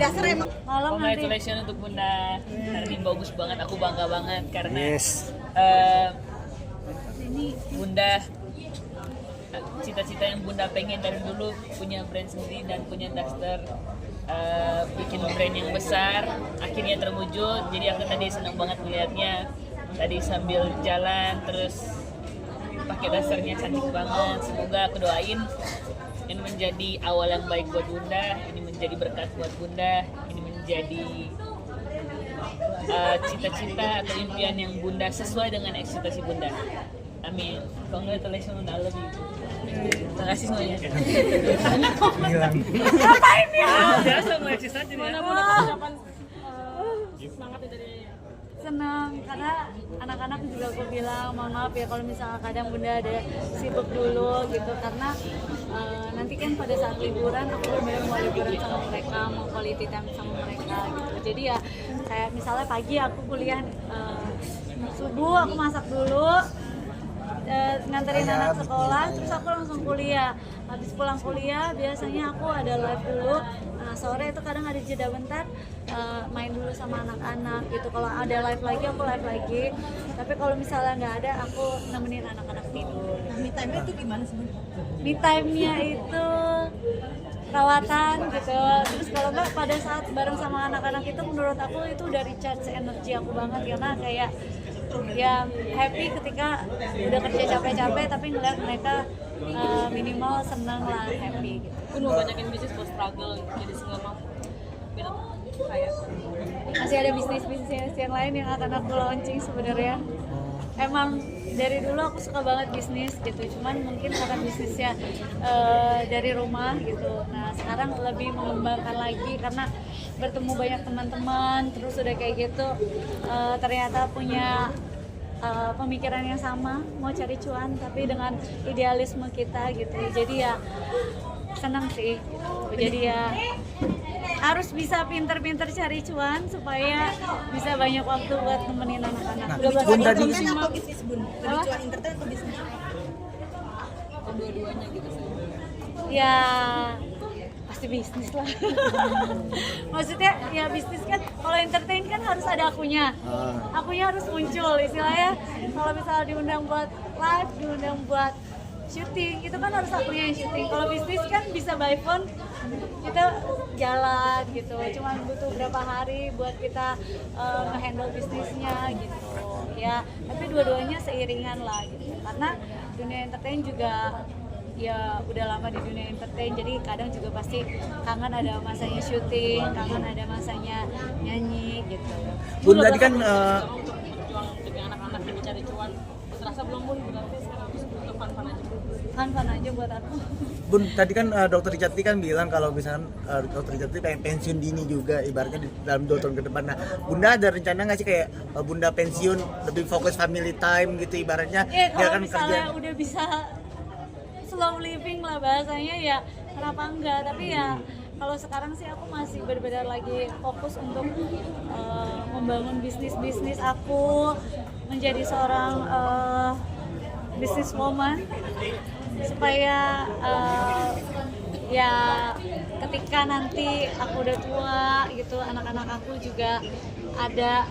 dasar emang malam nanti. Congratulations untuk Bunda. Hari ini bagus banget, aku bangga banget karena Bunda cita-cita yang Bunda pengen dari dulu punya brand sendiri dan punya Daster, bikin brand yang besar akhirnya terwujud. Jadi aku tadi senang banget melihatnya tadi sambil jalan terus pakai Dasternya cantik banget. Semoga aku doain ini menjadi awal yang baik buat Bunda, ini menjadi berkat buat Bunda, ini menjadi cita-cita atau impian yang Bunda sesuai dengan ekspektasi Bunda. Amin. Congratulations Bunda, I love you. Terima kasih semuanya. Ngapain ya? Biasa mau eksis aja nih. semangatnya dari Senang karena anak-anak juga aku bilang mohon maaf ya kalau misalnya kadang Bunda ada sibuk dulu gitu karena nanti kan pada saat liburan aku benar mau liburan sama mereka, mau quality time sama mereka gitu. Jadi ya kayak misalnya pagi aku kuliah subuh aku masak dulu, nganterin anak sekolah, terus aku langsung kuliah. Habis pulang kuliah biasanya aku ada live dulu. Nah, sore itu kadang ada jeda bentar, main dulu sama anak-anak gitu. Kalau ada live lagi aku live lagi. Tapi kalau misalnya nggak ada, aku nemenin anak-anak tidur. me time itu gimana sih? Me time-nya itu perawatan gitu. Terus kalau nggak pada saat bareng sama anak-anak itu menurut aku itu udah recharge energi aku banget karena kayak ya happy ketika udah kerja capek-capek tapi ngeliat mereka minimal senang lah, happy gitu. Pun mau banyakin bisnis buat struggle jadi single mom. Kayak Masih ada bisnis-bisnis yang lain yang akan aku launching sebenarnya. Emang dari dulu aku suka banget bisnis gitu, cuman mungkin karena bisnisnya dari rumah gitu. Nah sekarang lebih mengembangkan lagi karena bertemu banyak teman-teman, terus udah kayak gitu ternyata punya pemikiran yang sama, mau cari cuan tapi dengan idealisme kita gitu. Jadi ya senang sih gitu. Jadi ya harus bisa pinter-pinter cari cuan supaya bisa banyak waktu buat nemenin anak-anak. lebih Udah cuan bahasa entertain Inggris atau bisnis Bun? Lebih cuan entertain atau bisnis? Atau dua-duanya gitu sih. ya pasti bisnis lah. Maksudnya ya bisnis kan kalau entertain kan harus ada akunya. Akunya harus muncul istilahnya. Kalau misalnya diundang buat live, diundang buat syuting, itu kan harus akunya yang syuting. Kalau bisnis kan bisa by phone, kita jalan gitu. Cuman butuh berapa hari buat kita nge-handle bisnisnya gitu. Ya, tapi dua-duanya seiringan lah gitu. Karena dunia entertain juga ya udah lama di dunia entertain, jadi kadang juga pasti kangen ada masanya syuting, kangen ada masanya nyanyi gitu. Bun tadi kan Berjuang demi anak-anak yang mencari cuan. Terasa belum Bun? Berarti sekarang untuk fun-fun aja. Fun aja buat aku. Bun tadi kan dokter Richard kan bilang kalau misalkan dokter Richard pengen pensiun dini juga ibaratnya dalam 2 tahun ke depan. Nah, Bunda ada rencana nggak sih kayak Bunda pensiun lebih fokus family time gitu ibaratnya? Ya Dia kalau kan misalnya udah bisa slow living lah bahasanya ya kenapa enggak, tapi ya kalau sekarang sih aku masih benar-benar lagi fokus untuk membangun bisnis aku menjadi seorang businesswoman supaya ya ketika nanti aku udah tua gitu anak-anak aku juga ada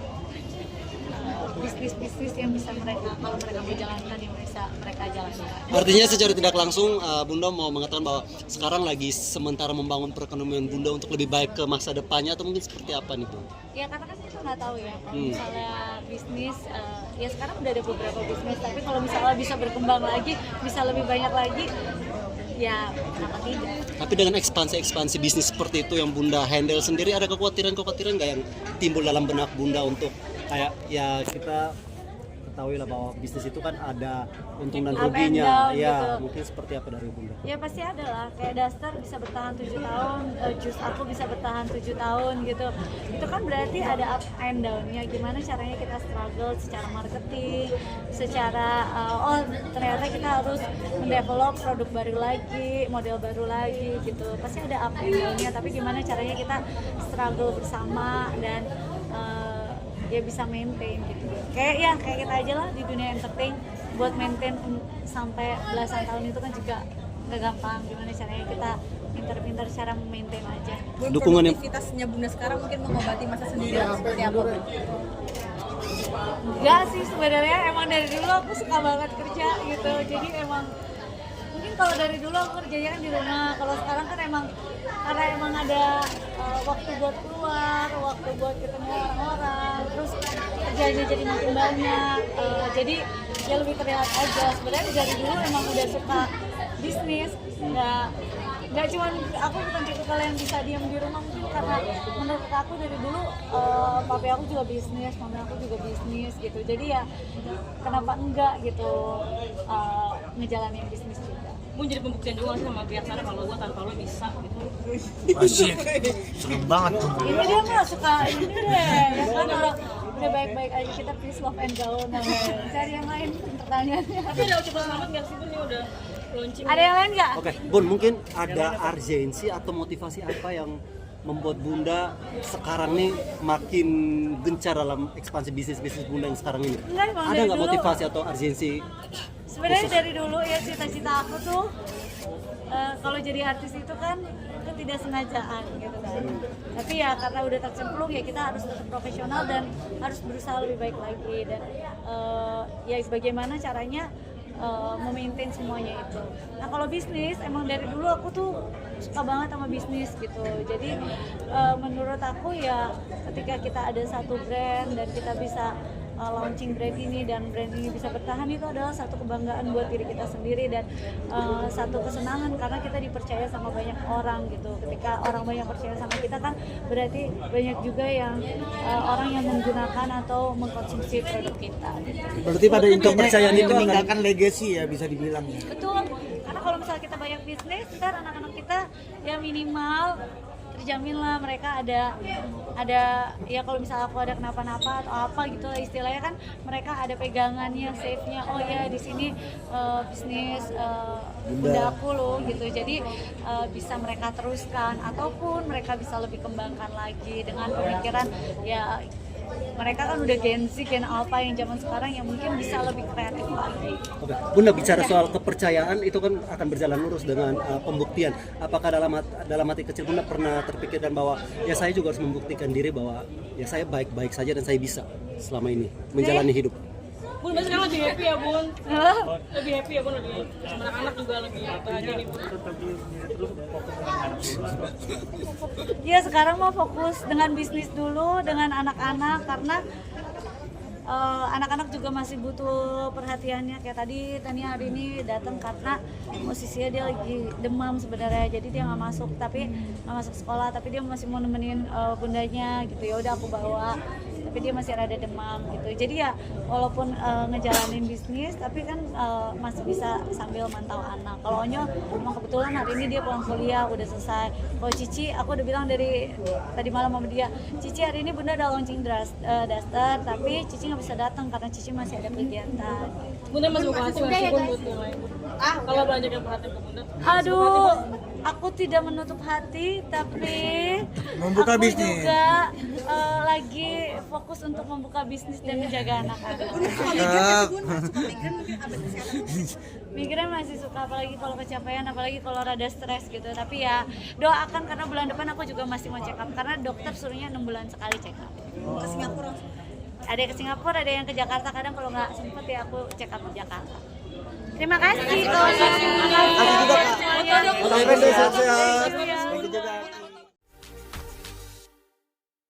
bisnis-bisnis yang bisa mereka kalau mereka mau jalankan yang bisa mereka jalankan. Artinya secara tidak langsung Bunda mau mengatakan bahwa sekarang lagi sementara membangun perekonomian Bunda untuk lebih baik ke masa depannya atau mungkin seperti apa nih Bunda? Ya karena kan kita nggak tahu ya kalau misalnya bisnis ya sekarang udah ada beberapa bisnis tapi kalau misalnya bisa berkembang lagi bisa lebih banyak lagi ya kenapa tidak? Tapi dengan ekspansi bisnis seperti itu yang Bunda handle sendiri ada kekhawatiran nggak yang timbul dalam benak Bunda untuk kayak ya kita ketahui lah bahwa bisnis itu kan ada untung dan Up and ruginya down ya gitu. mungkin seperti apa dari Bunda? Ya pasti ada lah, kayak Daster bisa bertahan 7 tahun, Jus aku bisa bertahan 7 tahun gitu. Itu kan berarti ada up and down-nya, gimana caranya kita struggle secara marketing, secara ternyata kita harus mendevelop produk baru lagi, model baru lagi gitu. Pasti ada up and down-nya, tapi gimana caranya kita struggle bersama dan ya bisa maintain gitu. Kayak kita aja lah di dunia entertain buat maintain sampai belasan tahun itu kan juga nggak gampang. Gimana caranya kita pintar-pintar cara memaintain aja. Dukungan yang Produktivitasnya Bunda sekarang mungkin mengobati masa sendiri seperti apa, Bu? Enggak sih sebenarnya, emang dari dulu aku suka banget kerja gitu. Jadi emang mungkin kalau dari dulu aku kerjanya kan di rumah. Kalau sekarang kan emang karena emang ada waktu buat keluar, waktu buat ketemu orang-orang, terus kerjanya jadi makin banyak. Jadi ya lebih terlihat aja. Sebenarnya dari dulu emang udah suka bisnis. Nggak cuman aku bukan tipikal yang bisa diam di rumah, mungkin karena menurut aku dari dulu papi aku juga bisnis, mami aku juga bisnis gitu. Jadi ya kenapa enggak gitu ngejalanin bisnis juga. Bun jadi pembuktian juga sih sama pihak sana kalau gua tanpa lo bisa gitu. Asyik. Serem banget tuh. Ini dia mah suka ini deh, ya kan kalau udah baik-baik aja kita please love and gaul namanya. Cari yang lain pertanyaannya. Tapi udah ucapan selamat nggak sih Bun, ini udah launching. Ada yang lain nggak? Oke, Bun, mungkin ada urgensi atau motivasi apa yang membuat Bunda sekarang nih makin gencar dalam ekspansi bisnis Bunda yang sekarang ini? Enggak, emang Ada dari nggak dulu. motivasi atau urgensi? Sebenarnya dari dulu ya cita-cita aku tuh kalau jadi artis itu kan ketidaksengajaan gitu kan. Tapi ya karena udah tercemplung ya kita harus tetap profesional dan harus berusaha lebih baik lagi dan ya bagaimana caranya memaintain semuanya itu. Nah kalau bisnis emang dari dulu aku tuh suka banget sama bisnis gitu. Jadi menurut aku ya ketika kita ada satu brand dan kita bisa launching brand ini dan brand ini bisa bertahan, itu adalah satu kebanggaan buat diri kita sendiri dan satu kesenangan karena kita dipercaya sama banyak orang gitu. Ketika orang banyak percaya sama kita kan berarti banyak juga yang orang yang menggunakan atau mengkonsumsi produk kita gitu. Berarti pada intinya kepercayaan itu akan meninggalkan legacy ya bisa dibilang ya. Betul, karena kalau misalnya kita banyak bisnis, ntar anak-anak kita ya minimal terjamin lah mereka ada ya kalau misalnya aku ada kenapa-napa atau apa gitu lah istilahnya kan mereka ada pegangannya, safe-nya, oh ya di sini bisnis bunda aku loh gitu. Jadi bisa mereka teruskan ataupun mereka bisa lebih kembangkan lagi dengan pemikiran ya mereka kan udah Gen Z, Gen Alpha yang zaman sekarang yang mungkin bisa lebih kreatif lagi. Oke, Bunda bicara soal kepercayaan itu kan akan berjalan lurus dengan pembuktian. Apakah dalam hati kecil Bunda pernah terpikirkan bahwa ya saya juga harus membuktikan diri bahwa ya saya baik-baik saja dan saya bisa selama ini menjalani hidup. Bun, berarti sekarang lebih happy ya Bun? Lebih happy ya Bun, lebih sama anak-anak juga lebih bahagia nih Bun. Ya sekarang mau fokus dengan bisnis dulu, dengan anak-anak karena anak-anak juga masih butuh perhatiannya. Kayak tadi Tania hari ini datang karena posisinya dia lagi demam sebenarnya, jadi dia nggak masuk sekolah, tapi dia masih mau nemenin bundanya gitu. Ya udah aku bawa, tapi dia masih rada demam gitu. Jadi ya walaupun ngejalanin bisnis tapi kan masih bisa sambil mantau anak. Kalau Onyo memang kebetulan hari ini dia pulang kuliah udah selesai. Kalau Cici aku udah bilang dari tadi malam sama dia, Cici hari ini Bunda udah launching daster tapi Cici nggak bisa datang karena Cici masih ada kegiatan. Bunda masih buka hati masih Bun buat yang lain. Kalau banyak yang perhatian ke Bunda. Aduh, aku tidak menutup hati tapi Membuka aku bisnis. juga lagi fokus untuk membuka bisnis dan menjaga anak-anak. Migran masih suka, apalagi kalau kecapean, apalagi kalau rada stres gitu. Tapi ya doakan karena bulan depan aku juga masih mau check up karena dokter suruhnya 6 bulan sekali check up. Ke Singapura. Ada yang ke Singapura, ada yang ke Jakarta. Kadang kalau nggak sempet ya aku check up di Jakarta. Terima kasih. Terima kasih juga Kak. Sampai sehat-sehat.